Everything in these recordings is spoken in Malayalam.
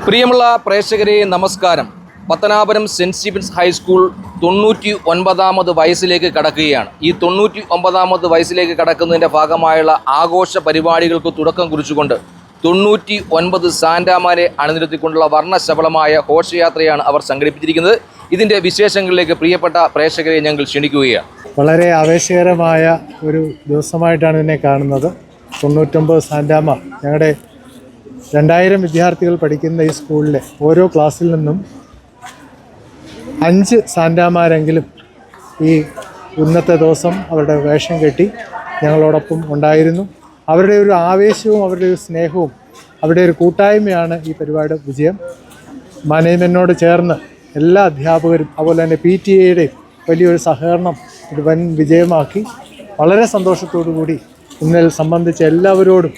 പ്രിയമുള്ള പ്രേക്ഷകരെ നമസ്കാരം. പത്തനാപുരം സെൻറ്റ് സ്റ്റീഫൻസ് ഹൈസ്കൂൾ 99ാമത് വയസ്സിലേക്ക് കടക്കുകയാണ്. ഈ 99ാമത് വയസ്സിലേക്ക് കടക്കുന്നതിൻ്റെ ഭാഗമായുള്ള ആഘോഷ പരിപാടികൾക്ക് തുടക്കം കുറിച്ചുകൊണ്ട് 99 സാന്റാമാരെ അണിനിരത്തിക്കൊണ്ടുള്ള വർണ്ണശബളമായ ഘോഷയാത്രയാണ് അവർ സംഘടിപ്പിച്ചിരിക്കുന്നത്. ഇതിൻ്റെ വിശേഷങ്ങളിലേക്ക് പ്രിയപ്പെട്ട പ്രേക്ഷകരെ ഞങ്ങൾ ക്ഷണിക്കുകയാണ്. വളരെ ആവേശകരമായ ഒരു ദിവസമായിട്ടാണ് ഇതിനെ കാണുന്നത്. 99 സാന്റാമ. ഞങ്ങളുടെ 2000 വിദ്യാർത്ഥികൾ പഠിക്കുന്ന ഈ സ്കൂളിലെ ഓരോ ക്ലാസ്സിൽ നിന്നും 5 സാന്റാമാരെങ്കിലും ഈ ഇന്നത്തെ ദിവസം അവരുടെ വേഷം കെട്ടി ഞങ്ങളോടൊപ്പം ഉണ്ടായിരുന്നു. അവരുടെ ഒരു ആവേശവും അവരുടെ ഒരു സ്നേഹവും അവരുടെ ഒരു കൂട്ടായ്മയാണ് ഈ പരിപാടിയുടെ വിജയം. മാനേജ്മെൻറ്റിനോട് ചേർന്ന് എല്ലാ അധ്യാപകരും അതുപോലെ തന്നെ PTA വലിയൊരു സഹകരണം ഇത് വൻ വിജയമാക്കി. വളരെ സന്തോഷത്തോടു കൂടി ഇന്നലെ സംബന്ധിച്ച എല്ലാവരോടും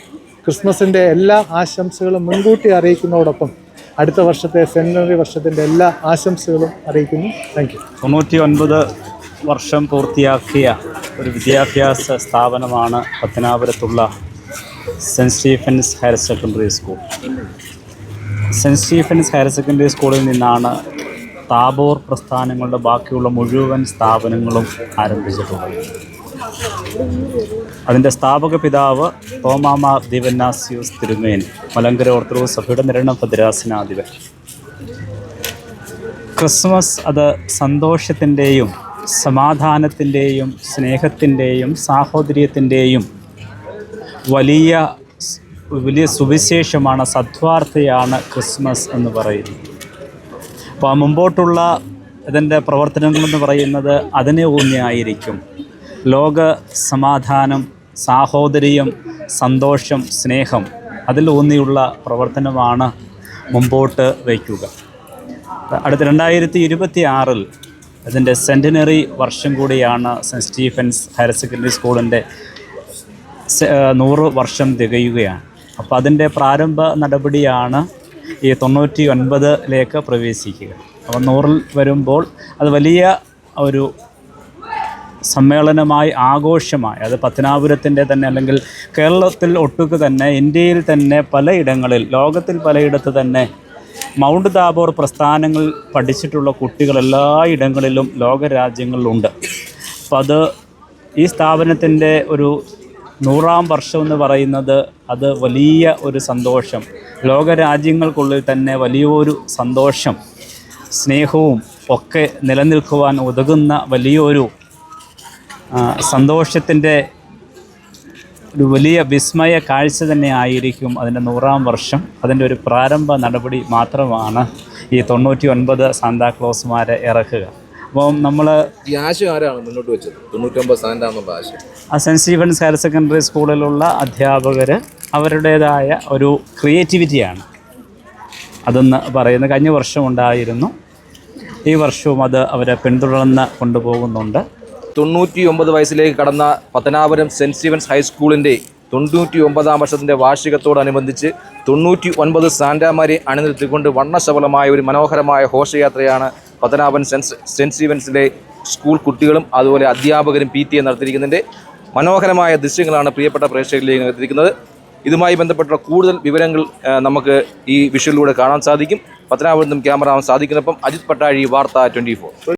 ക്രിസ്മസിൻ്റെ എല്ലാ ആശംസകളും മുൻകൂട്ടി അറിയിക്കുന്നതോടൊപ്പം അടുത്ത വർഷത്തെ സെൻറ്റനറി വർഷത്തിൻ്റെ എല്ലാ ആശംസകളും അറിയിക്കുന്നു. Thank you. 99 വർഷം പൂർത്തിയാക്കിയ ഒരു വിദ്യാഭ്യാസ സ്ഥാപനമാണ് പത്തനാപുരത്തുള്ള Saint Stephen's higher secondary school. Saint Stephen's higher secondary സ്കൂളിൽ നിന്നാണ് താബോർ പ്രസ്ഥാനങ്ങളുടെ ബാക്കിയുള്ള മുഴുവൻ സ്ഥാപനങ്ങളും ആരംഭിച്ചിട്ടുള്ളത്. അതിൻ്റെ സ്ഥാപക പിതാവ് തോമാമ ദിവന്നാസ്യൂസ് തിരുമേനി, മലങ്കര ഓർത്തഡോക്സ് സഭയുടെ നിരണം ഭദ്രാസനാധിപൻ. ക്രിസ്മസ് അത് സന്തോഷത്തിൻ്റെയും സമാധാനത്തിൻ്റെയും സ്നേഹത്തിൻ്റെയും സാഹോദര്യത്തിൻ്റെയും വലിയ സുവിശേഷമാണ്, സദ്വാർത്തയാണ് ക്രിസ്മസ് എന്ന് പറയുന്നത്. അപ്പോൾ മുമ്പോട്ടുള്ള ഇതിൻ്റെ പ്രവർത്തനങ്ങളെന്ന് പറയുന്നത് അതിനെ ഊന്നിയായിരിക്കും. ലോക സമാധാനം, സാഹോദര്യം, സന്തോഷം, സ്നേഹം, അതിലൂന്നിയുള്ള പ്രവർത്തനമാണ് മുമ്പോട്ട് വയ്ക്കുക. അടുത്ത 2026 അതിൻ്റെ സെൻറ്റിനറി വർഷം കൂടിയാണ് സെൻറ്റ് സ്റ്റീഫൻസ് ഹയർ സെക്കൻഡറി സ്കൂളിൻ്റെ 100 വർഷം തികയുകയാണ്. അപ്പോൾ അതിൻ്റെ പ്രാരംഭ നടപടിയാണ് ഈ 99ലേക്ക് പ്രവേശിക്കുക. അപ്പോൾ 100 വരുമ്പോൾ അത് വലിയ ഒരു സമ്മേളനമായി, ആഘോഷമായി, അത് പത്തനാപുരത്തിൻ്റെ തന്നെ അല്ലെങ്കിൽ കേരളത്തിൽ ഒട്ടുക്ക് തന്നെ, ഇന്ത്യയിൽ തന്നെ പലയിടങ്ങളിൽ, ലോകത്തിൽ പലയിടത്ത് തന്നെ മൗണ്ട് താബോർ പ്രസ്ഥാനങ്ങൾ പഠിച്ചിട്ടുള്ള കുട്ടികൾ എല്ലായിടങ്ങളിലും ലോകരാജ്യങ്ങളിലുണ്ട്. അപ്പോൾ അത് ഈ സ്ഥാപനത്തിൻ്റെ ഒരു 100ാം വർഷം എന്ന് പറയുന്നത് അത് വലിയ ഒരു സന്തോഷം, ലോകരാജ്യങ്ങൾക്കുള്ളിൽ തന്നെ വലിയൊരു സന്തോഷം, സ്നേഹവും ഒക്കെ നിലനിൽക്കുവാൻ ഉതകുന്ന വലിയൊരു സന്തോഷത്തിൻ്റെ ഒരു വലിയ വിസ്മയ കാഴ്ച തന്നെ ആയിരിക്കും അതിൻ്റെ 100ാം വർഷം. അതിൻ്റെ ഒരു പ്രാരംഭ നടപടി മാത്രമാണ് ഈ 99 സാന്താക്ലോസ്മാരെ ഇറക്കുക. അപ്പം നമ്മൾ ഈ ആശയം ആരാണ് മുന്നോട്ട് വെച്ചത്? 99 സാന്റാമെന്നുള്ള ആശയം സെൻറ്റ് സ്റ്റീഫൻസ് ഹയർ സെക്കൻഡറി സ്കൂളിലുള്ള അധ്യാപകർ അവരുടേതായ ഒരു ക്രിയേറ്റിവിറ്റിയാണ് അതെന്ന് പറയുന്നത്. കഴിഞ്ഞ വർഷം ഉണ്ടായിരുന്നു, ഈ വർഷവും അത് അവരെ പിന്തുടർന്ന് കൊണ്ടുപോകുന്നുണ്ട്. 99 വയസ്സിലേക്ക് കടന്ന പത്തനാപുരം സെൻറ്റ് സ്റ്റീഫൻസ് ഹൈസ്കൂളിൻ്റെ 99ാം വർഷത്തിൻ്റെ വാർഷികത്തോടനുബന്ധിച്ച് 99 സാന്റാമാരെ അണിനിർത്തിക്കൊണ്ട് വർണ്ണശബളമായ ഒരു മനോഹരമായ ഘോഷയാത്രയാണ് പത്തനാപുരം സെൻറ്റ് സ്റ്റീഫൻസിലെ സ്കൂൾ കുട്ടികളും അതുപോലെ അധ്യാപകരും PTA നടത്തിയിരിക്കുന്നതിൻ്റെ മനോഹരമായ ദൃശ്യങ്ങളാണ് പ്രിയപ്പെട്ട പ്രേക്ഷകരിലേക്ക് എത്തിയിരിക്കുന്നത്. ഇതുമായി ബന്ധപ്പെട്ട കൂടുതൽ വിവരങ്ങൾ നമുക്ക് ഈ വിഷ്വലിലൂടെ കാണാൻ സാധിക്കും. പത്തനാപുരത്തും ക്യാമറമാൻ സാധിക്കുന്നപ്പം അജിത് പട്ടാഴി, വാർത്ത 24.